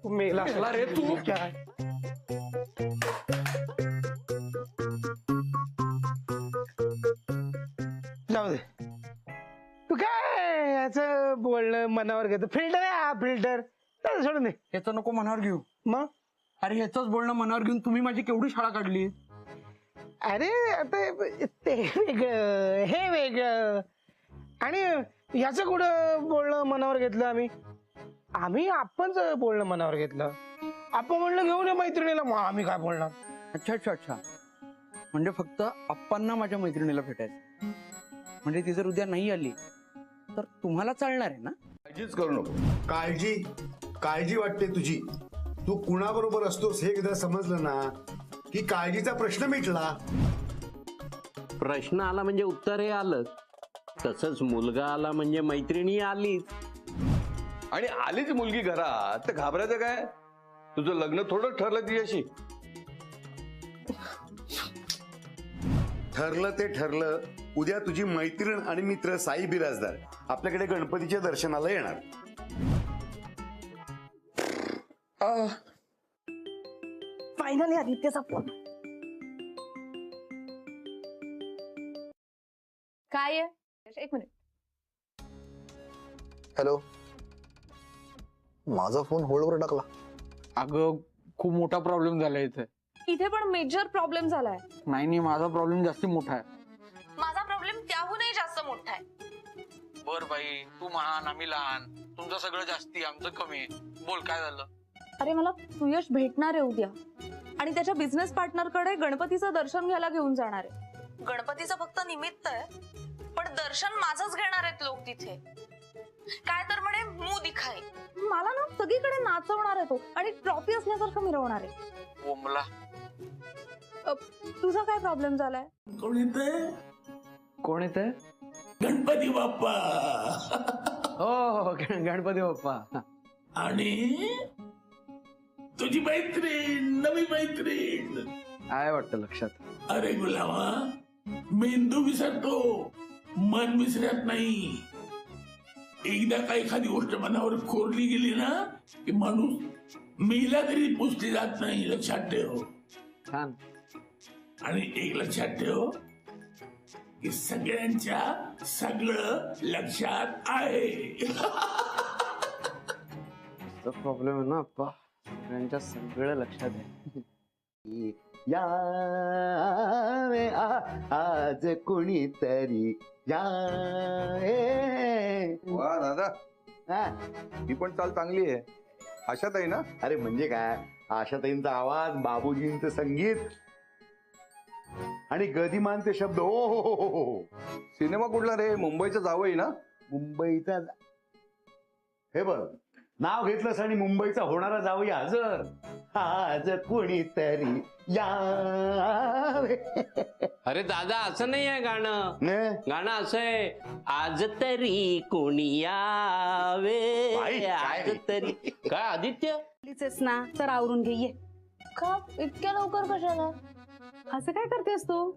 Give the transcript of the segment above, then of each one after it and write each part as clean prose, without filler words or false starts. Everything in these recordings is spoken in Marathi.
मेला मेला रे तू. काय जाऊ दे. तू काय याचं बोलणं मनावर घेतो. फिल्टर आहे हा फिल्टर. सोडून दे. याचं नको मनावर घेऊ. मग अरे ह्याचंच बोलणं मनावर घेऊन तुम्ही माझी केवढी शाळा काढली. अरे आता ते वेगळं हे वेगळं आणि याचं कुठं बोलणं मनावर घेतलं आम्ही आपणच बोलणं मनावर घेतलं. आपण म्हणलं घेऊन ये मैत्रिणीला. मग आम्ही काय बोलणार. अच्छा अच्छा अच्छा. म्हणजे फक्त अप्पांना माझ्या मैत्रिणीला भेटायचं. म्हणजे ती जर उद्या नाही आली तर तुम्हाला चालणार आहे ना. काळजीच करू नको. काळजी वाटते तुझी. तू कुणाबरोबर असतोस हे एकदा समजलं ना की काळजीचा प्रश्न मिटला. प्रश्न आला म्हणजे उत्तर हे आलं. तसंच मुलगा आला म्हणजे मैत्रिणी आलीच. आणि आलीच मुलगी घरात तर घाबरायचं काय. तुझं लग्न थोडं ठरलं तिच्याशी. ठरलं ते ठरलं. उद्या तुझी मैत्रीण आणि मित्र साई बिराजदार आपल्याकडे गणपतीच्या दर्शनाला येणार. फायनली आदित्यचा फोन. काय आहे? एक मिनिट. हॅलो. माझा फोन होल्डवर टाकला. अगं खूप मोठा प्रॉब्लेम झाला इथे. इथे पण मेजर प्रॉब्लेम झालाय. नाही माझा प्रॉब्लेम जास्त मोठा आहे. माझा प्रॉब्लेम त्याहूनही जास्त मोठा आहे. बर बाई तू महान आम्ही लहान. तुमचं सगळं जास्ती आमचं कमी. बोल काय झालं. अरे मला सुयश भेटणार आहे उद्या आणि त्याच्या बिझनेस पार्टनर कडे गणपतीचं दर्शन घ्यायला घेऊन जाणार आहे. गणपतीचं फक्त निमित्त आहे पण दर्शन माझंच घेणार आहेत लोक तिथे. काय तर म्हणे मुंह दिखाई. मला ना सगळीकडे नाचवणार आहे तो आणि ट्रॉफी असल्यासारखं मिरवणार आहे. ओमला तुझा काय प्रॉब्लेम झालाय. कोण येते. गणपती बाप्पा. हो गणपती बाप्पा. आणि तुझी मैत्रीण नवी मैत्रीण. काय वाटतं लक्षात. अरे गुलामा मेंदू विसरतो मन विसरत नाही. एकदा का एखादी गोष्ट मनावर कोरली गेली ना की माणूस मेला तरी पुसली जात नाही. लक्षात ठेव. छान. आणि एक लक्षात ठेव की सगळ्यांच्या सगळं लक्षात आहे. प्रॉब्लेम आहे ना अप्पा. सगळ्यांच्या सगळं लक्षात आहे. यावे आज कुणीतरी वा दादा हा. ही पण चाल चांगली आहे. आशात आहे ना. अरे म्हणजे काय. आशाताईंचा आवाज, बाबूजींचं संगीत आणि गदिमांचे शब्द. ओ हो हो हो हो. सिनेमा कुठला रे. मुंबईचं जावई ना. मुंबईचा हे बघ नाव घेतलंस आणि मुंबईचा होणारा जाऊया हजर. आज कुणीतरी यावे. अरे दादा असं नाही आहे गाणं. ने? गाणं असं आहे. आज तरी कोणी यावे. बाई, काय आज तरी काय आदित्य. ना तर आवरून घे. ये. का इतक्या लवकर कशाला. असं काय करतेस तू.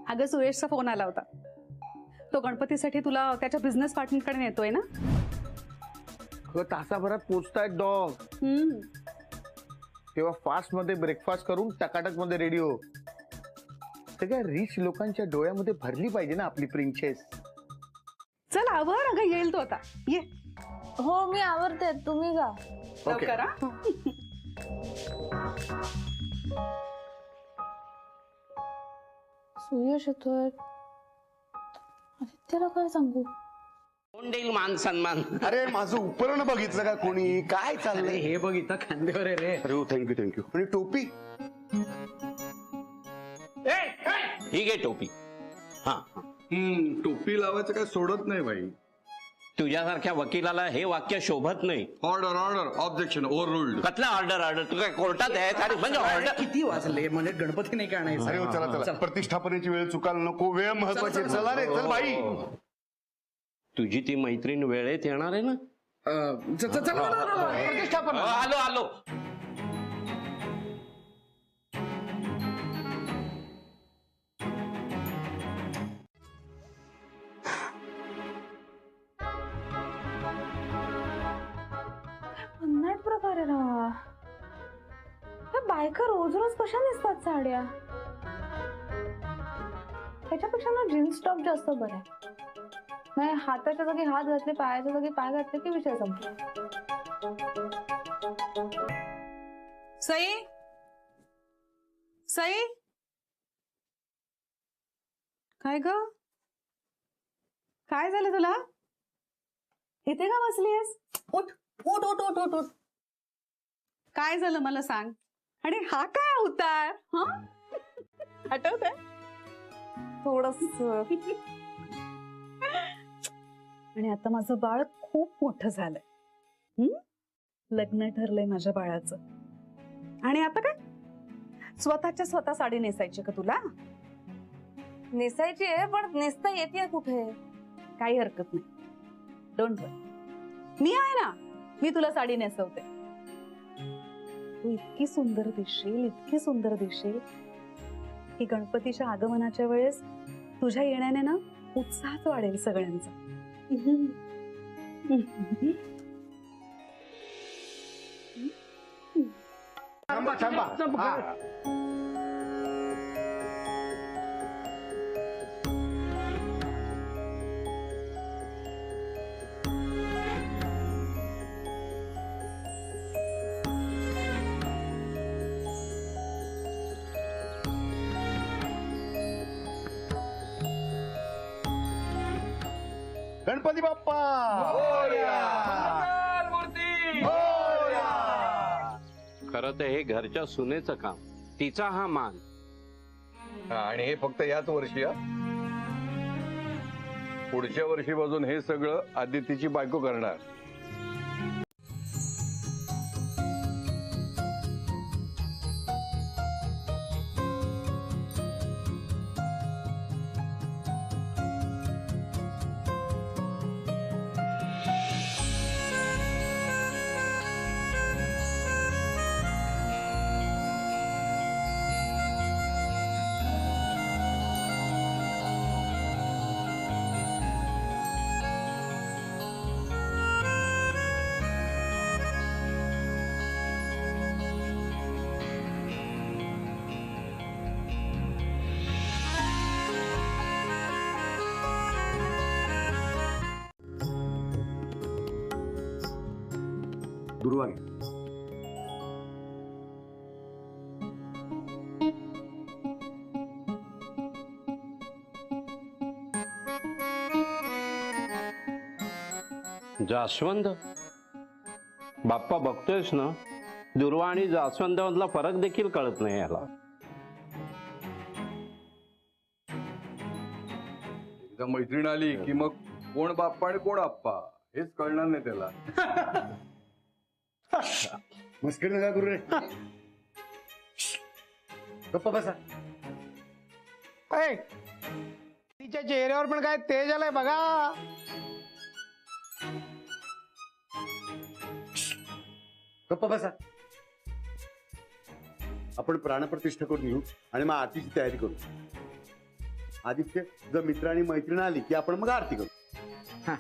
अगं सुयशचा फोन आला होता. तो गणपतीसाठी तुला त्याच्या बिझनेस पार्टनरकडे नेतोय ना. तासाभरात पोचतायत डॉग. तेव्हा फास्ट मध्ये ब्रेकफास्ट करून टकाटक मध्ये रेडी हो. सगळ्या रिच लोकांच्या डोळ्यामध्ये भरली पाहिजे ना आपली प्रिन्सेस. चल आवर. अगं येईल तो आता. ये. हो मी आवरते तुम्ही जा. लवकर हा. सुयश येतोय. आदित्यला काय सांगू. कोण देईल मान सन्मान. अरे माझं उपरण बघितलं का कोणी. काय चाललंय. हे बघ इथं खांद्यावर आहे रे. अरे थँक्यू थँक्यू. आणि टोपी. ही घे टोपी. हा टोपी लावायचं काय सोडत नाही भाई. तुझ्यासारख्या वकिलाला हे वाक्य शोभत नाही. Order order objection over ruled. कसला ऑर्डर तू काय कोर्टात आहे. अरे म्हणजे ऑर्डर. किती वाजले म्हणजे गणपती नाही का आणायचं. अरे हो, चला चला. प्रतिष्ठापनेची वेळ चुकायला नको. वेळ महत्वाची. चला रे चल बाई. तुझी ती मैत्रीण वेळेत येणार आहे ना. प्रतिष्ठापन. आलो आलो. बायका रोज रोज कशा नेसतात साड्या? त्याच्यापेक्षा ना जीन्स टॉप जास्त बरं आहे. नाही हाताच्या जागी हात घातले, पायाच्या जागी पाय घातले की विषय संपला. सई, सई, काय ग? काय झालं तुला? इथे का बसलीयस? उठ उठ उठ उठ उठ उठ. काय झालं मला सांग. आणि हा काय अवतार? हा, आठवतंय? थोडस. आणि आता माझं बाळ खूप मोठं झालंय. लग्न ठरलंय माझ्या बाळाचं. आणि आता काय स्वतः साडी नेसायची का तुला? नेसायची आहे पण नेसता येते कुठे? काही हरकत नाही. डोंट वरी, मी आहे ना. मी तुला साडी नेसवते. तू इतकी सुंदर दिसशील, इतकी सुंदर दिसशील की गणपतीच्या आगमनाच्या वेळेस तुझ्या येण्याने ना उत्साहच वाढेल सगळ्यांचा. थांबा थांबा. हा. गणपती बाप्पा खरं तर हे घरच्या सुनेचं काम, तिचा हा मान. आणि हे फक्त याच वर्षी हा. पुढच्या वर्षीपासून हे सगळं आदितीची बायको करणार. गुरुवारी जास्वंद, बाप्पा बघतोयस ना, दुर्वा आणि जास्वंद मधला फरक देखील कळत नाही याला. एकदा मैत्रीण आली की मग कोण बाप्पा आणि कोण आप्पा हेच कळणार नाही त्याला. मस्करी नका करू रे. गप्पा बसा. ऐ, तिच्या चेहऱ्यावर पण काय तेज आलंय बघा. गप्पा बसा. आपण प्राणप्रतिष्ठा करून घेऊ आणि मग आरतीची तयारी करू. आदित्य, जर मित्र आणि मैत्रीण आली की आपण मग आरती करू.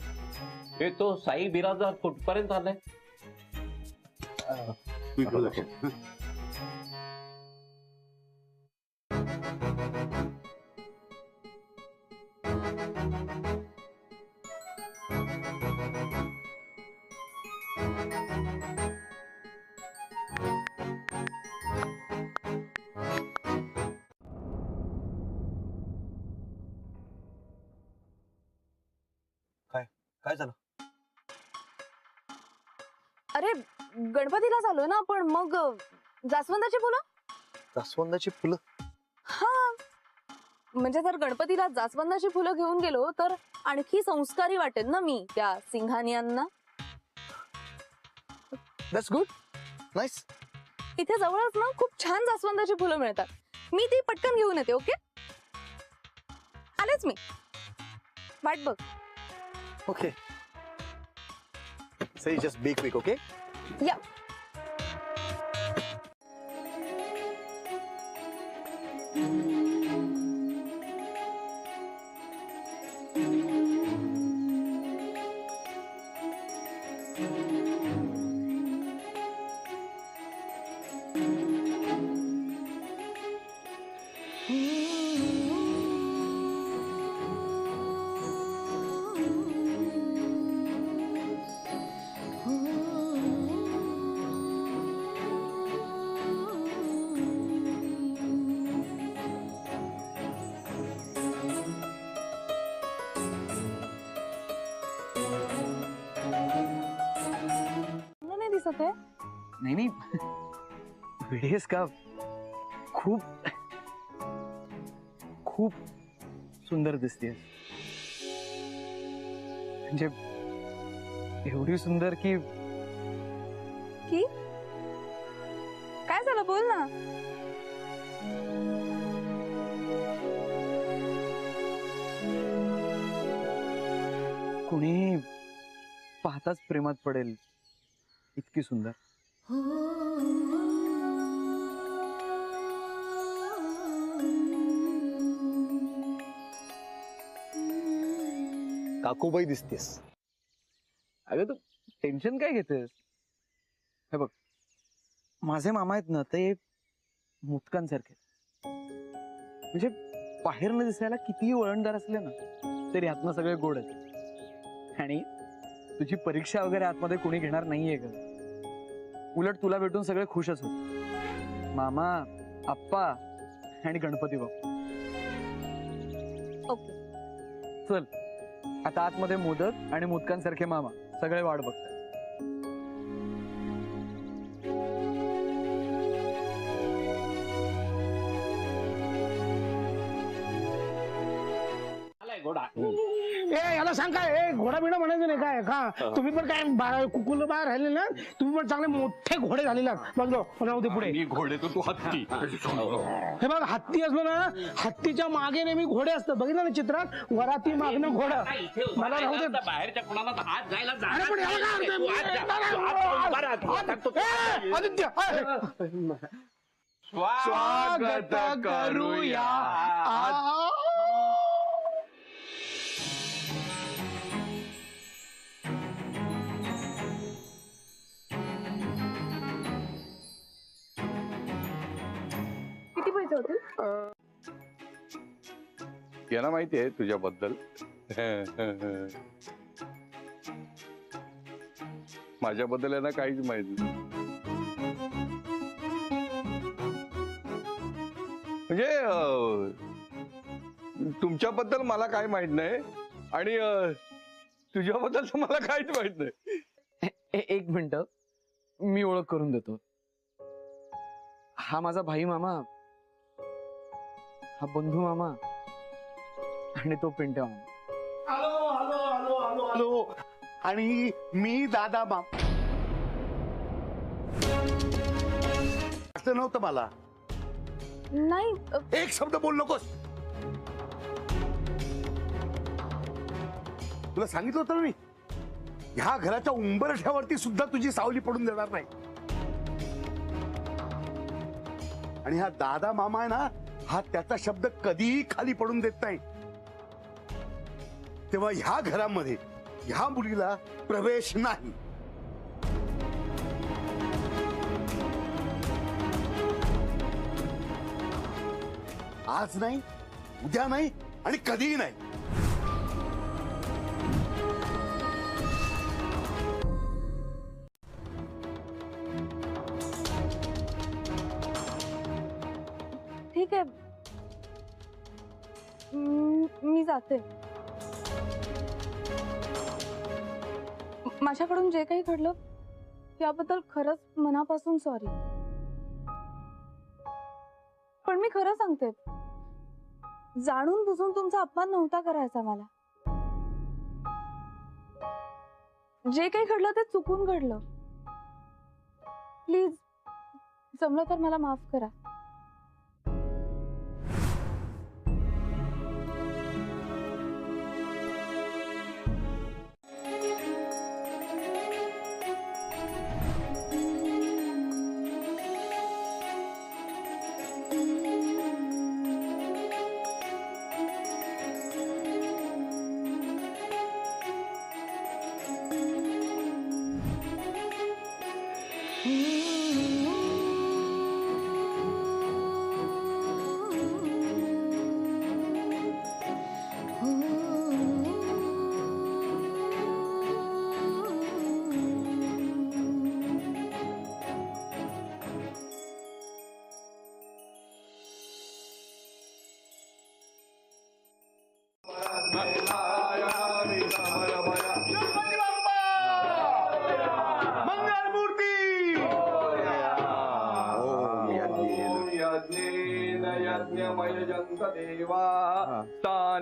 हे तो साई बिराजदार कुठपर्यंत आलाय? तू इकडं लक्ष दे. काय झालं? अरे गणपतीला झालोय ना आपण, मग जास्वंदाची फुलं. जास्वंदाची फुलं? हा, म्हणजे जर गणपतीला जास्वंदाची फुलं घेऊन गेलो तर आणखी संस्कारी वाटेल ना मी त्या सिंघानियांना. That's good, nice. इथे जवळच ना खूप छान जास्वंदाची फुलं मिळतात. मी ती पटकन घेऊन येते. ओके, आलेच मी, वाट बघ. Okay, say just be quick, okay? या. असं ते? नाही नाही, वेळेस का खूप खूप सुंदर दिसते, म्हणजे एवढी सुंदर की की काय झालं, बोल ना. कोणी पाहताच प्रेमात पडेल इतकी सुंदर. काकूबाई दिसतेस. अगं तू टेन्शन काय घेतेस? हे बघ, माझे मामा आहेत ना ते मुटकांसारखे, म्हणजे बाहेरनं दिसायला कितीही वळणदार असले ना तरी आतनं सगळे गोड आहेत. आणि तुझी परीक्षा वगैरे आतमध्ये कोणी घेणार नाहीये ग. उलट तुला भेटून सगळे खुशच होत, मामा, आप्पा आणि गणपती बाप्पा. ओके. चल आता आतमध्ये मोदक आणि मोदकांसारखे मामा सगळे वाट बघतात. ए याला सांग काय, ए घोडा बिडा म्हणायचं नाही काय का. तुम्ही पण काय कुकुल बाहेर राहिले ना, तुम्ही पण चांगले मोठे घोडे झालेले बघलो राहू दे पुढे. मी घोडे तर तू हत्ती. हे बघ, हत्ती असलो ना, हत्तीच्या मागे नेहमी घोडे असतं, बघितलं ना चित्रात, वराती मागणं घोडं. मला राहू दे. बाहेरच्या कोणाला हात जायला अरे पण याला काय अर्थ आहे? आदित्य स्वागत करूया. किती पैसे होतील? यांना माहिती आहे तुझ्याबद्दल. माझ्याबद्दल यांना काहीच माहिती नाही. म्हणजे तुमच्याबद्दल मला काय माहित नाही आणि तुझ्याबद्दल तर मला काहीच माहित नाही. एक मिनिट, मी ओळख करून देतो. हा माझा भाई मामा, हा बंधू मामा आणि तो पिंट्या मामा. Hello hello hello hello hello. आणि मी दादा माम. असं नव्हतं मला. नाही एक शब्द बोल नकोस. तुला सांगितलं होतं ना मी, ह्या घराच्या उंबरठ्यावरती सुद्धा तुझी सावली पडून देणार नाही. आणि हा दादा मामा आहे ना, हा त्याचा शब्द कधीही खाली पडून देत नाही. तेव्हा ह्या घरामध्ये ह्या मुलीला प्रवेश नाही. आज नाही, उद्या नाही आणि कधीही नाही. ठीक आहे, मी जाते. माझ्याकडून जे काही घडलं त्याबद्दल खरंच मनापासून सॉरी. पण मी खरं सांगते, जाणून बुजून तुमचा अपमान नव्हता करायचा मला. जे काही घडलं ते चुकून घडलं. प्लीज जमलं तर मला माफ करा.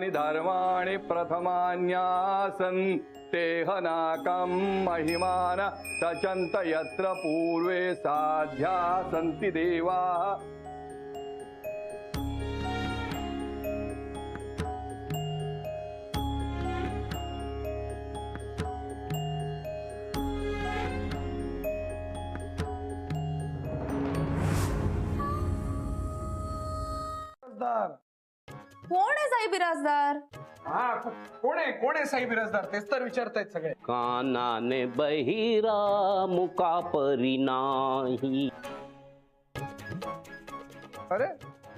यानि धर्माणि प्रथमान्यासन् तेहनाकं महिमान सचन्त यत्र पूर्वे साध्या सन्ति देवाः. कोण आहे साई बिराजदार? कोण आहे साई बिराजदार? तेच तर विचारतायत सगळे. कानाने बहिरा मुका परी नाही. अरे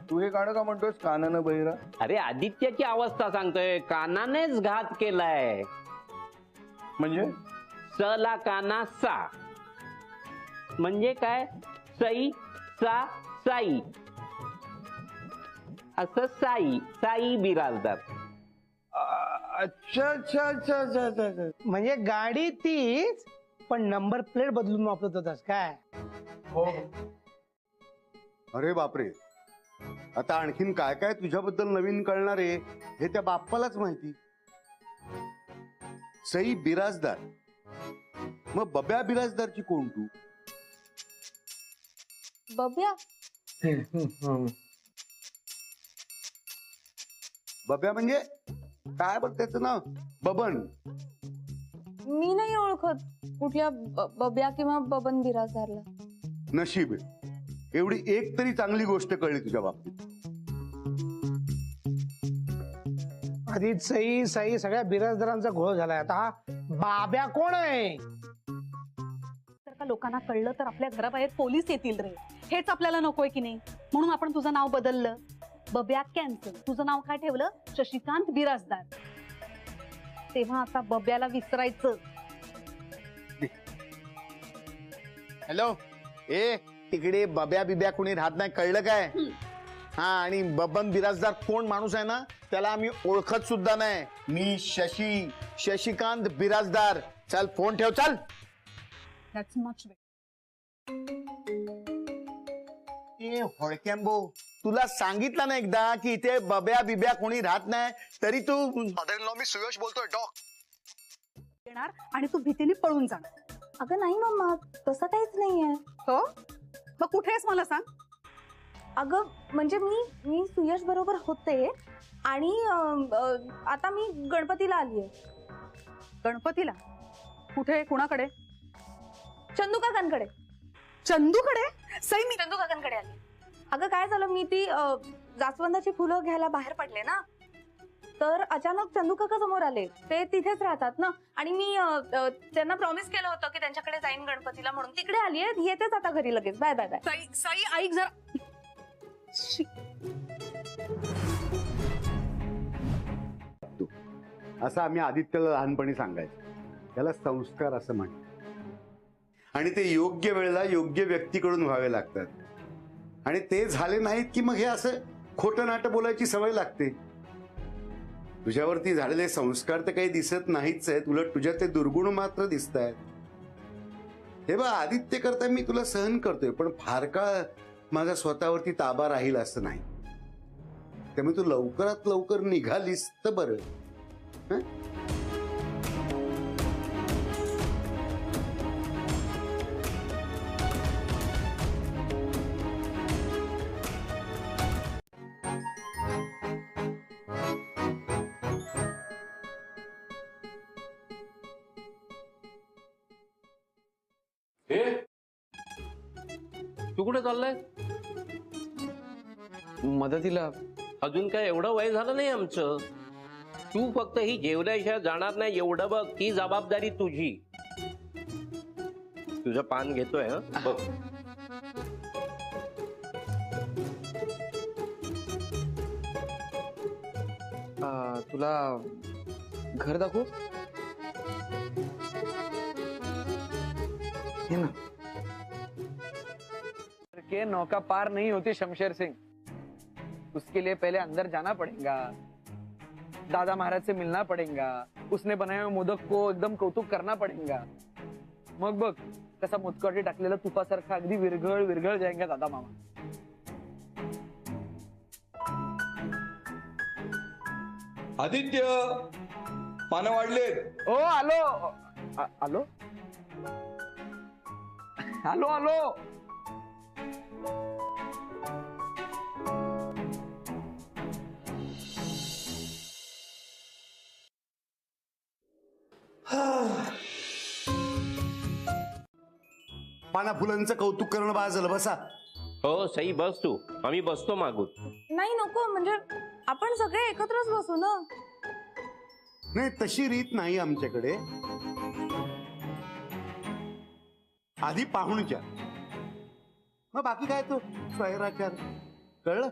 तू हे गाणं का म्हणतोयस कानानं बहिरा? अरे आदित्याची अवस्था सांगतोय, कानानेच घात केलाय. म्हणजे सला काना सा म्हणजे काय? सई सा साई असं साई साई बिराजदार. अच्छा अच्छा अच्छा अच्छा अच्छा. म्हणजे गाडी तीच पण नंबर प्लेट बदलून वापरत होतास काय? हो. अरे बापरे, आता आणखीन काय काय तुझ्याबद्दल नवीन कळणार आहे हे त्या बाप्पालाच माहिती. सई बिराजदार, मग बब्या बिराजदारची कोण तू? बब्या? बब्या म्हणजे काय बघ त्याचं नाव? बबन. मी नाही ओळखत कुठल्या बब्या किंवा बबन बिराजदारला. नशीब एवढी एक तरी चांगली गोष्ट कळली तुझ्या बाबतीत. आधी सई साई सगळ्या बिराजदारांचा घोळ झालाय. आता हा बाब्या कोण आहे? तर का लोकांना कळलं तर आपल्या घराबाहेर पोलीस येतील रे. हेच आपल्याला नकोय की नाही, म्हणून आपण तुझं नाव बदललं. बब्या कॅन्सल, तुझं नाव काय ठेवलं? शशिकांत बिराजदार. तेव्हा आता बब्याला विसरायचं. हॅलो, ए तिकडे बब्या बिब्या कोणी राहत नाही, कळलं काय? हा, आणि बबन बिराजदार कोण माणूस आहे ना, त्याला आम्ही ओळखत सुद्धा नाही. मी शशिकांत बिराजदार. चल फोन ठेव, चल. दॅट्स मच ए होळक्यांबो, तुला सांगितलं ना एकदा की इथे बब्या बिब्या कोणी राहत नाही, तरी तू. मी सुयश बोलतोय, डॉक येणार आणि तू भीतीने पळून जाणार. अगं नाही मम्मा, तसं काहीच नाहीये. हो, मग कुठे आहेस मला सांग. अगं म्हणजे मी सुयश बरोबर होते आणि आता मी गणपतीला आलीये. गणपतीला? कुठे, कुणाकडे? चंदू काकांकडे. चंदूकडे? सई मी चंदू काकांकडे आली. अगं काय झालं, मी ती जास्वंदाची फुलं घ्यायला बाहेर पडले ना, तर अचानक चंदू काका समोर आले. ते तिथेच राहतात ना, आणि मी त्यांना प्रॉमिस केलं होतं की त्यांच्याकडे जाईन गणपतीला, म्हणून तिकडे आली आहे. येतेच आता घरी लगेच. Bye bye bye. Sai Sai ऐक जरा. असं आम्ही आदित्यला लहानपणी सांगायचो. त्याला संस्कार असं म्हणतात आणि ते योग्य वेळेला योग्य व्यक्तीकडून व्हावे लागतात. आणि ते झाले नाहीत की मग हे असं खोटं नाटं बोलायची सवय लागते. तुझ्यावरती झालेले संस्कार तर काही दिसत नाहीच आहेत, उलट तुझ्या ते दुर्गुण मात्र दिसत आहेत. हे बा, आदित्य करता मी तुला सहन करतोय, पण फार काळ माझा स्वतःवरती ताबा राहील असं नाही. त्यामुळे तू लवकरात लवकर निघालीस तर बरं. तू कुठे चाललाय? मदतीला. अजून काय एवढं वय झालं नाही आमचं. तू फक्त ही जेवल्याशिवाय जाणार नाही एवढं बघ. ती जबाबदारी तुझी. तुझं पान घेतोय. हा बघ. तुला घर दाखवू? ये ना. के नौका पार नहीं होती शमशेर सिंह, उसके लिए पहले अंदर जाना पड़ेगा, दादा महाराज से मिलना पड़ेगा, उसने बनाए हुए मोदक को एकदम कौतुक करना पड़ेगा. मग बघ कसा मुतकटी टाकलेला तुपासारखा अगदी विरघळ विरघळ जाएगा दादा मामा. आदित्य, पानं वाढलेत. ओ आलो आलो आलो आलो. पाना फुलांचं कौतुक करणं बा झालं. बसा. हो सई, बस तू, आम्ही बसतो मागून. नाही नको, म्हणजे आपण सगळे एकत्रच बसू ना. नाही, तशी रीत नाही आमच्याकडे. आधी पाहुणचार, मग बाकी काय तो स्वैराचार. कळलं?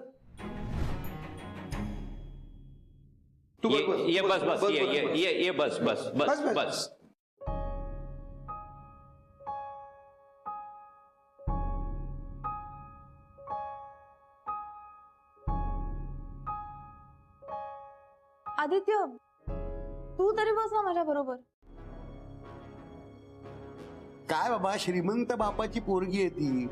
तू ये बस बस, ये बस बस बस बस. आदित्य, तू तरी बस ना माझ्या बरोबर. काय बाबा, श्रीमंत बापाची पोरगी आहे ती.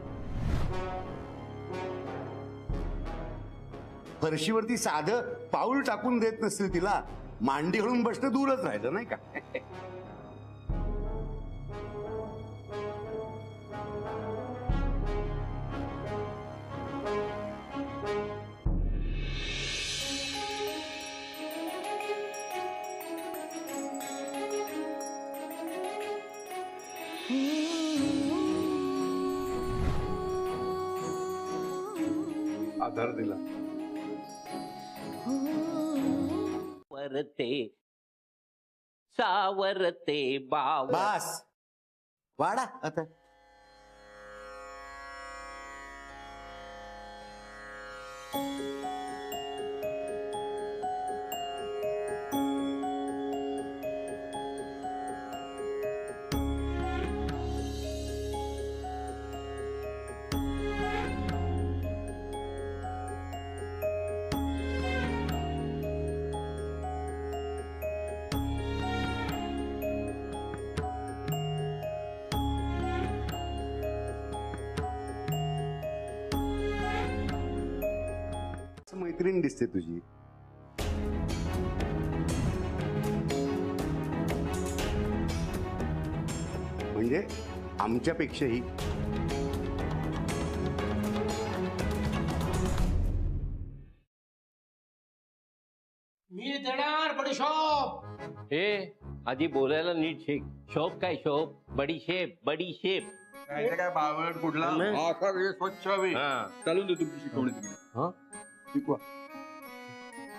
फरशीवरती साधं पाऊल टाकून देत नसतील तिला, मांडी घालून बसणं दूरच राहिलं नाही का. आधार दिला. वरते सावरते बाव. बस वाडा आता. मैत्रीण दिसते तुझी. म्हणजे आमच्यापेक्षाही. मी देणार बडीशॉप. हे आधी बोलायला नीट शिक. शोप काय शोप? बडीशेप बडीशेप. काय बावळ कुठला भाषा स्वच्छ हवी. हा. चालून दे तुमची शिकवणी तिकडे. हा? शिकवा.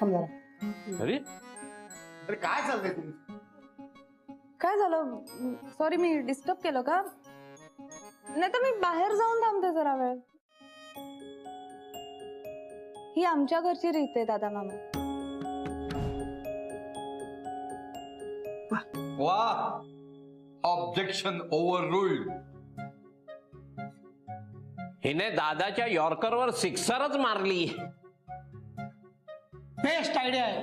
अरे अरे काय चाललंय तुमचं? काय झालं? सॉरी, मी डिस्टर्ब केलं का? नाही तर मी बाहेर जाऊन थांबते जरा वेळ. ही आमच्या घरची रीत आहे दादा मामा. वा, ऑब्जेक्शन ओव्हर रूल्ड. हिने दादाच्या यॉर्करवर सिक्सरच मारली. बेस्ट आयडिया आहे.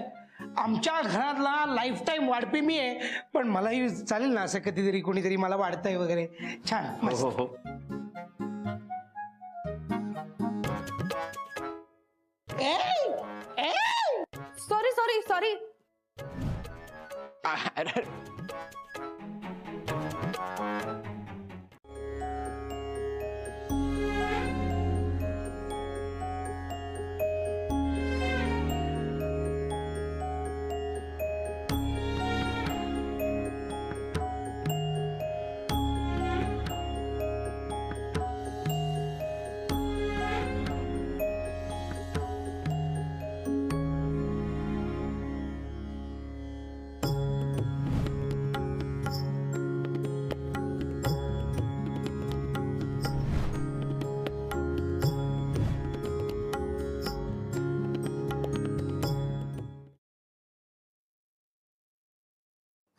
आमच्या घरातला लाईफ टाईम वाढपी मी आहे, पण मलाही चालेल ना असं कधीतरी कोणीतरी मला वाढतंय वगैरे. छान, मस्त. हो हो. Sorry sorry sorry.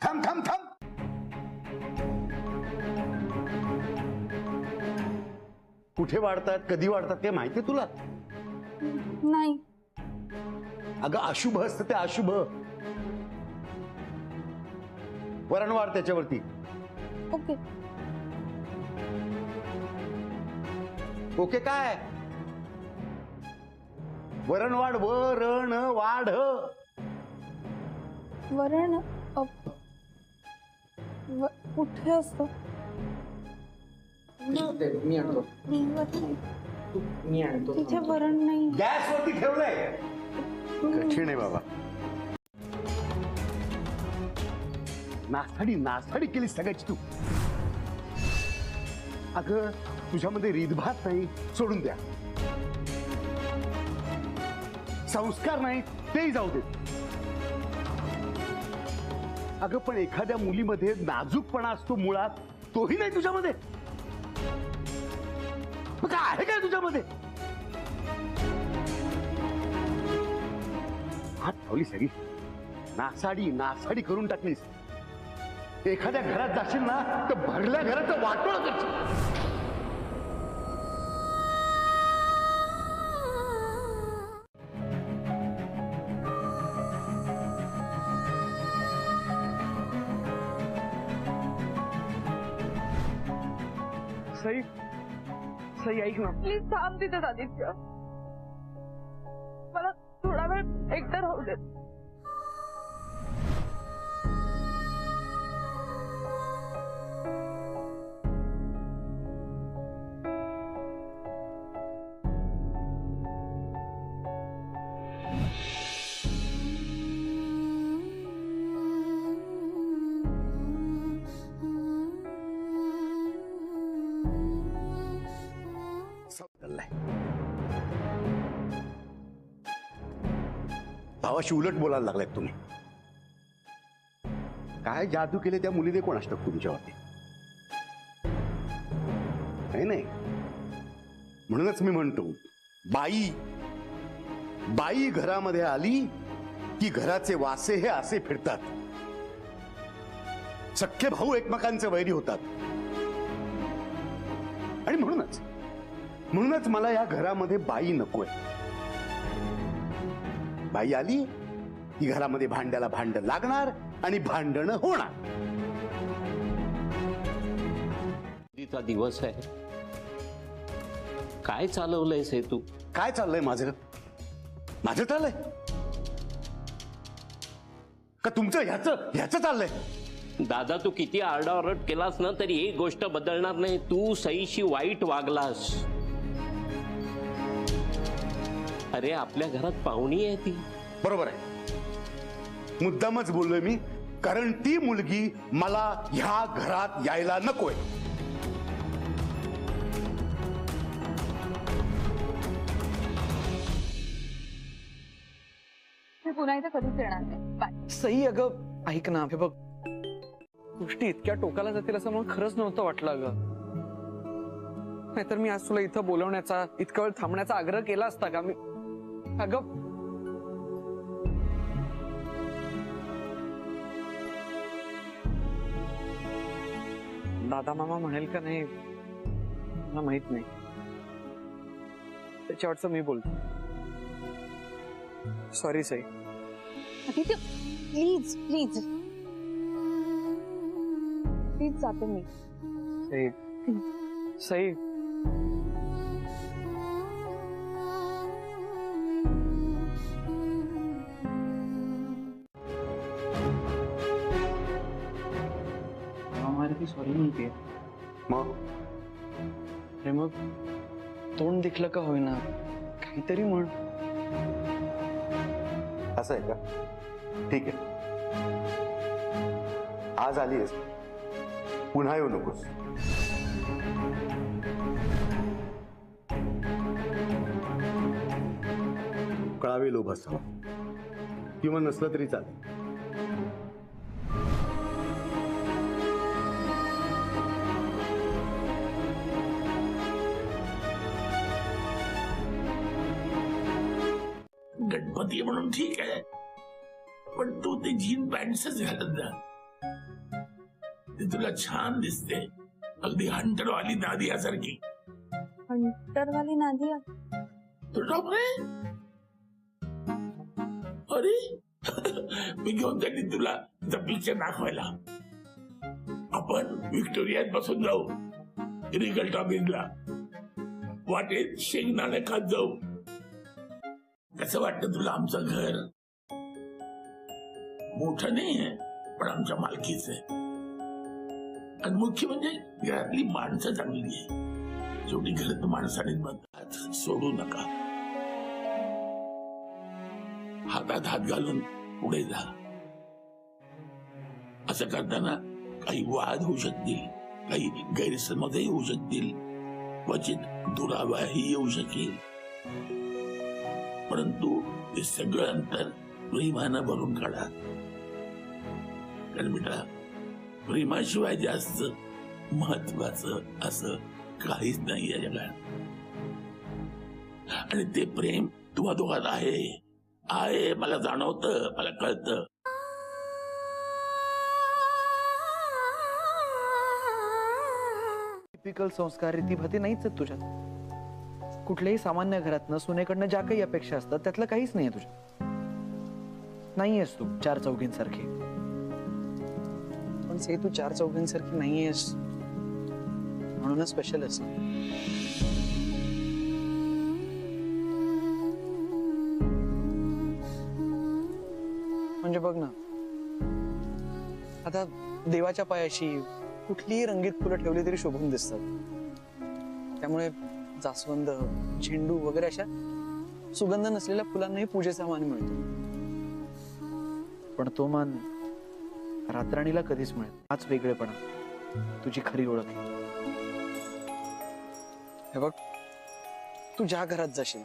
थांब थांब थांब. कुठे वाढतात, कधी वाढतात ते माहिती तुला? नाही. अगं अशुभ असतं ते, अशुभ. वरण वाढ त्याच्यावरती. ओके. ओके काय? वरण वाढ, वरण वाढ. वरण कुठे असतं? मी आणतो तिथे वरण नाही. गॅसवरती ठेवलंय. कठीण आहे बाबा. नासाडी केली सगळ्याची तू. अगं तुझ्यामध्ये रीतभात नाही, सोडून द्या. संस्कार नाही, तेही जाऊ दे. अगं पण एखाद्या मुलीमध्ये नाजूकपणा असतो मुळात, तोही नाही तुझ्यामध्ये. मग काय आहे काय तुझ्यामध्ये? हात ठेवली सगळी. नासाडी करून टाकलीस. एखाद्या घरात जाशील ना तर भरल्या घराचं वाटोळ करशील. सई ऐक ना. प्लीज थांब तिथेच आदित्य. मला थोडा वेळ एकटं राहू दे. भावाशी उलट बोलायला लागलाय तुम्ही. काय जादू केले त्या मुलीने कोण असतं तुमच्यावरती? नाही. म्हणूनच मी म्हणतो, बाई घरामध्ये आली की घराचे वासे हे असे फिरतात. सख्खे भाऊ एकमेकांचे वैरी होतात. आणि म्हणूनच मला या घरामध्ये बाई नकोय. बाई आली की घरामध्ये भांड्याला भांड लागणार आणि भांडणं होणार. चा दिवस आहे. काय चालवलंयस हे तू? काय चाललंय माझं चाललंय का तुमचं ह्याचं चाललंय? दादा, तू किती आरडाओरड केलास ना तरी एक गोष्ट बदलणार नाही. तू सईशी वाईट वागलास. अरे आपल्या घरात पाहुणी आहे ती. बरोबर आहे. मुद्दामच बोललोय मी, कारण ती मुलगी मला ह्या घरात यायला नकोय. पुन्हा इथे कधीच येणार नाही. बाय. सई अगं ऐक ना. हे बघ, गोष्टी इतक्या टोकाला जातील असं मला खरंच नव्हतं वाटलं अगं. नाहीतर मी आज तुला इथं बोलवण्याचा, इतका वेळ थांबण्याचा आग्रह केला असता का मी? अगं दादा मामा म्हणेल का नाही मला माहित नाही. त्याच्यावरचं मी बोलतो. Sorry Sai. Aditya please please please जाते मी. सई सई सॉरी म्हणते. मग तोंड दिखलं का होईना, काहीतरी म्हण. असं आहे का? ठीक आहे. आज आलीस, पुन्हा येऊ नकोस. कळावे लोभ असावा किंवा नसलं तरी चालेल. गणपती म्हणून ठीक आहे, पण तू ते जीन पॅन्टच घालत जा. ते तुला छान दिसते. अगदी हंटरवाली नादियासारखी. हंटरवाली नादिया? तो टॉप रे. अरे मी घेऊन जाते तुला पिक्चर दाखवायला. आपण विक्टोरियात बसून जाऊ, रिगल टॉकीजला. वाटेत शेंगदाणे खात जाऊ. कसं वाटतं तुला आमचं घर? मोठं नाही आहे पण आमच्या मालकीच आहे. आणि मुख्य म्हणजे घरातली माणसं चांगली आहे. शेवटी घरात माणसाने बघतात, सोडू नका. हातात हात घालून पुढे जा. असं करताना काही वाद होऊ शकतील, काही गैरसमजही होऊ शकतील, क्वचित दुरावाही येऊ शकेल, परंतु ते सगळं अंतर प्रेमानं भरून काढा. कारण बेटा, प्रेमाशिवाय जास्त महत्वाचं असं काहीच नाही या जगात. आणि ते प्रेम तुम्हा दोघात आहे, मला जाणवतं, मला कळतं. टिपिकल संस्कार रीतीभाती नाहीच आहेत तुझ्यात. कुठल्याही सामान्य घरातनं सुनेकडनं ज्या काही अपेक्षा असतात त्यातलं काहीच नाहीये तुझ्यात. नाहीयेस तू चार चौघींसारखी. पण से तू चार चौघींसारखी नाहीयेस म्हणूनच स्पेशल आहेस. म्हणजे बघ ना, आता देवाच्या पायाशी कुठलीही रंगीत फुलं ठेवली तरी शोभून दिसतात. त्यामुळे जास्वंद, झेंडू वगैरे अशा सुगंध नसलेल्या फुलांनाही पूजेचा मान मिळतो. पण तो मान रातराणीला कधीच मिळेल. हाच वेगळेपणा तुझी खरी ओळख आहे. हे बघ, तू ज्या घरात जाशील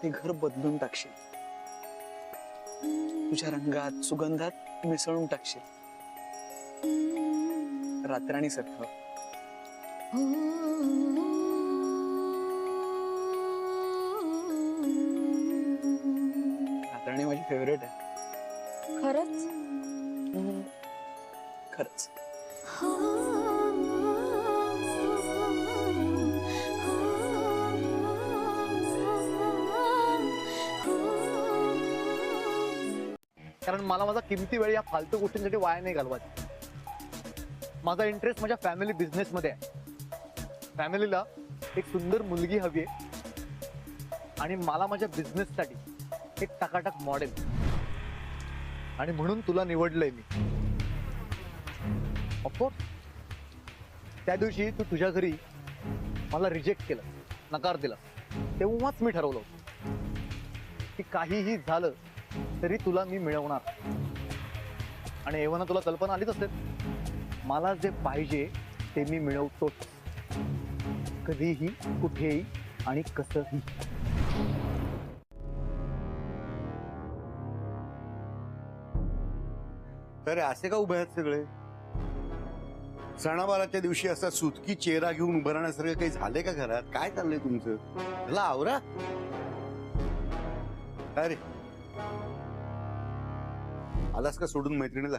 ते घर बदलून टाकशील. तुझ्या रंगात, सुगंधात मिसळून टाकशील. रातराणी सारखं. रातराणी माझी फेवरेट आहे. खरंच? खरंच. कारण मला माझा किमती वेळ या फालतू गोष्टींसाठी वाया नाही घालवायचा. माझा इंटरेस्ट माझ्या फॅमिली बिझनेस मध्ये आहे. फॅमिलीला एक सुंदर मुलगी हवी आहे आणि मला माझ्या बिझनेस साठी एक टकाटक मॉडेल. आणि म्हणून तुला निवडलंय मी. ऑफकोर्स त्या दिवशी तू तुझ्या घरी मला रिजेक्ट केलं, नकार दिला, तेव्हाच मी ठरवलं की काहीही झालं तरी तुला मी मिळवणार. आणि एव्हाना तुला कल्पना आलीच असेल, मला जे पाहिजे ते मी मिळवतोच, कधीही, कुठेही आणि कसंही. तर असे का उभे आहेत सगळे? सणावाराच्या दिवशी असा सुतकी चेहरा घेऊन उभं राहण्यासारखं काही झालंय का घरात? काय चाललंय तुमचं? त्याला आवरा. काय रे, आलास का सोडून मैत्रिणीला?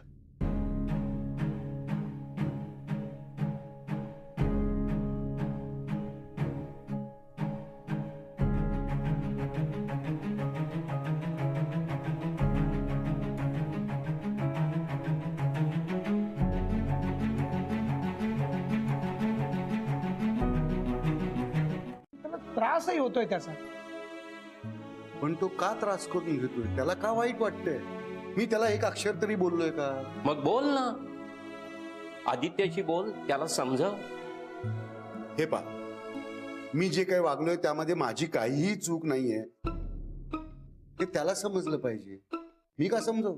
त्रासही होतोय त्याचा. पण तो का त्रास करून घेतोय? त्याला का वाईट वाटतंय? मी त्याला एक अक्षर तरी बोललोय का? मग बोल ना, आदित्याशी बोल, त्याला समजाव. हे पा, मी जे काही वागलोय त्यामध्ये माझी काहीही चूक नाहीये हे त्याला समजलं पाहिजे. मी का समजू?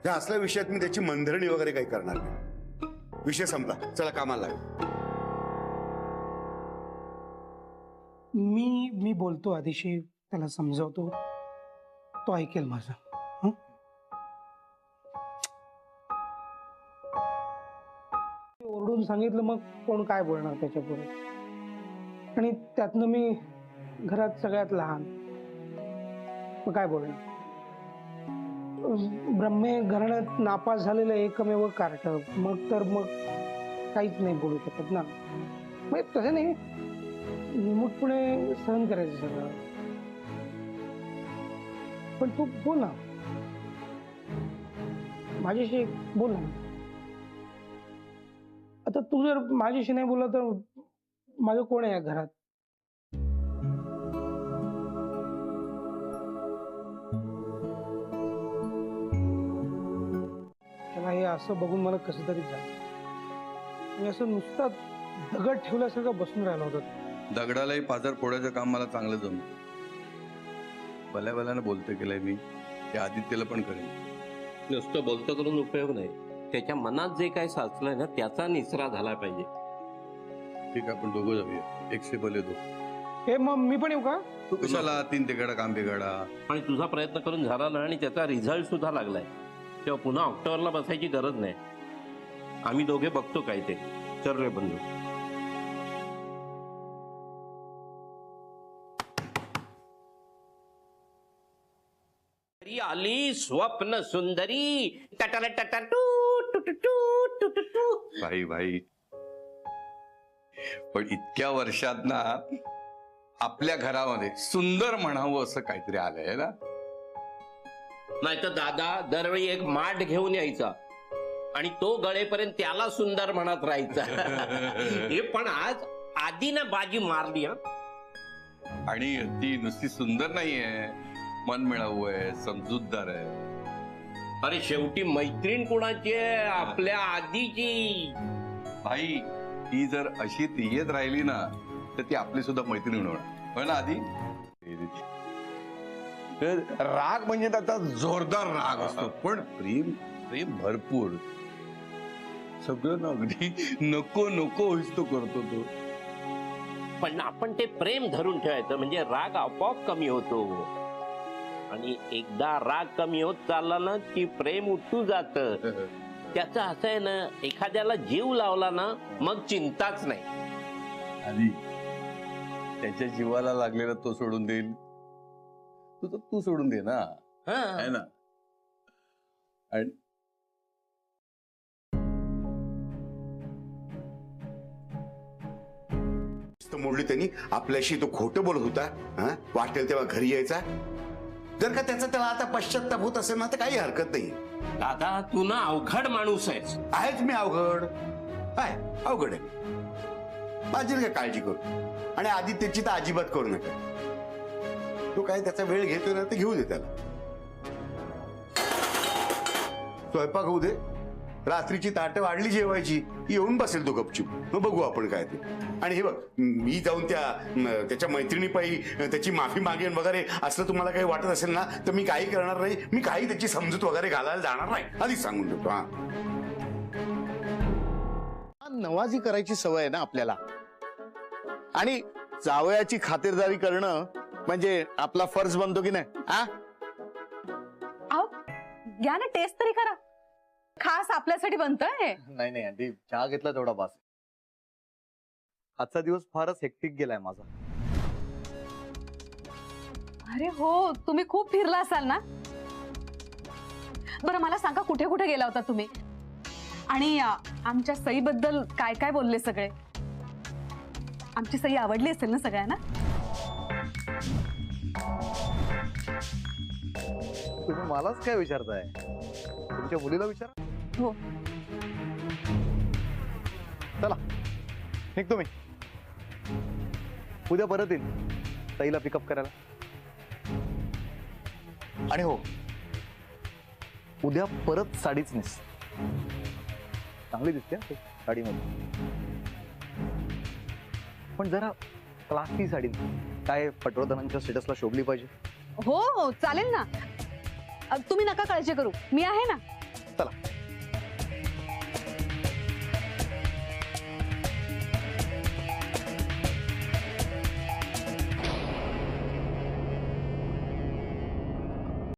त्या असल्या विषयात मी त्याची मनधरणी वगैरे काही करणार नाही. विषय संपला, चला कामाला लागा. मी बोलतो आदिशी, त्याला समजावतो, तो ऐकेल माझं. ओरडून सांगितलं मग कोण काय बोलणार त्याच्या पुढे? आणि त्यातनं मी घरात सगळ्यात लहान, मग काय बोलणार? ब्रह्मे घराण्यात नापास झालेलं एकमेव कार्ट, मग तर मग काहीच नाही बोलू शकत ना. मग तसं नाही, निमूटपणे सहन करायचं सगळं. पण तू बोल ना माझ्याशी, बोल ना. आता तू जर माझ्याशी नाही बोलला तर माझं कोण आहे या घरात? असं बघून मला कसं तरी झालं. मी असं नुसता दगड ठेवल्यासारखं बसून राहिलो होतो. दगडालाही पाझर फोडायचं काम मला चांगलं जमतं. भल्या भल्यानं बोलतं केलंय मी, ते आदित्यला पण करेन. नुसतं बोलतं करून उपयोग नाही. त्याच्या मनात जे काय साचलंय ना त्याचा निचरा झाला पाहिजे. ठीक आहे, आपण दोघं जाऊया. एक से भले दो. हे मग मी पण येऊ का? तू कशाला 3 तिकडा काम बिघडा. आणि तुझा प्रयत्न करून झाला ना आणि त्याचा रिझल्ट सुद्धा लागलाय, तेव्हा पुन्हा ऑक्टोबरला बसायची गरज नाही. आम्ही दोघे बघतो काय ते. चल रे बंधू. आली स्वप्न सुंदरी टटर टटर टू टू टू टू टू टू. भाई पण इतक्या वर्षात ना आपल्या घरामध्ये सुंदर म्हणावं असं काहीतरी आलंय ना. नाही तर दादा दरवेळी एक माठ घेऊन यायचा आणि तो गळेपर्यंत त्याला सुंदर म्हणत राहायचा. हे पण आज आधीनं बाजी मारली. आणि ती नुसती सुंदर नाहीये, मन मिळावू आहे, समजूतदार आहे. अरे शेवटी मैत्रीण कुणाची आहे? आपल्या आधीची. भाई ती जर अशी येत राहिली ना तर ती आपली सुद्धा मैत्रीण होणार. हो ना आधी. राग म्हणजे त्याचा जोरदार राग असतो, पण प्रेम प्रेम भरपूर. सगळं ना अगदी नको नको होईस तो करतो तो. पण आपण ते प्रेम धरून ठेवायचं म्हणजे राग आपोआप कमी होतो. आणि एकदा राग कमी होत चालला ना की प्रेम उठू जात. त्याचं असं आहे ना, एखाद्याला जीव लावला ना मग चिंताच नाही. आधी त्याच्या जीवाला लागलेला तो सोडून देईल, तू सोडून दे ना. आहे ना. आणि मोडली त्यांनी. आपल्याशी तो खोटं बोलत होता. वाटेल तेव्हा घरी यायचा. जर का त्याला आता पश्चाताप होत असेल ना तर काही हरकत नाही. दादा तू ना अवघड माणूस आहेस. आहेच मी अवघड. अवघड आहे. माझी काय काळजी करू. आणि आदित्यची तर अजिबात करू नका. तो काय त्याचा वेळ घेतोय ना ते घेऊ दे त्याला. स्वयंपाक होऊ दे. रात्रीची ताटं वाढली जेवायची की येऊन बसेल तो गपचूप. मग बघू आपण काय ते. आणि हे बघ, मी जाऊन त्याच्या मैत्रिणीपायी त्याची माफी मागेन वगैरे असं तुम्हाला काही वाटत असेल ना तर मी काही करणार नाही. मी काही त्याची समजूत वगैरे घालायला जाणार नाही, आधीच सांगून देतो. नवाजी करायची सवय आहे ना आपल्याला. आणि जावयाची खातिरदारी करणं म्हणजे आपला फर्ज बनतो की नाही. अहो घ्या ना, टेस्ट तरी करा. खास आपल्यासाठी बनतंय. नाही आंटी, चहा घेतला तेवढा बास. आजचा दिवस फारच हेक्टिक गेलाय माझा. अरे हो, तुम्ही खूप फिरला असाल ना. बरं मला सांगा, कुठे कुठे गेला होता तुम्ही? आणि आमच्या सईबद्दल काय काय बोलले सगळे? आमची सई आवडली असेल ना सगळ्यांना? तुम्ही मलाच काय विचारताय? तुमच्या मुलीला विचारा. हो. चला निघतो मी. उद्या परत येईल ताईला पिकअप करायला. आणि हो, उद्या परत साडीच नेस. चांगली दिसते साडीमध्ये, पण जरा क्लासी साडी. काय पटवर्धनांच्या स्टेटसला शोभली पाहिजे. हो चालेल ना. तुम्ही नका काळजी करू, मी आहे ना. चला.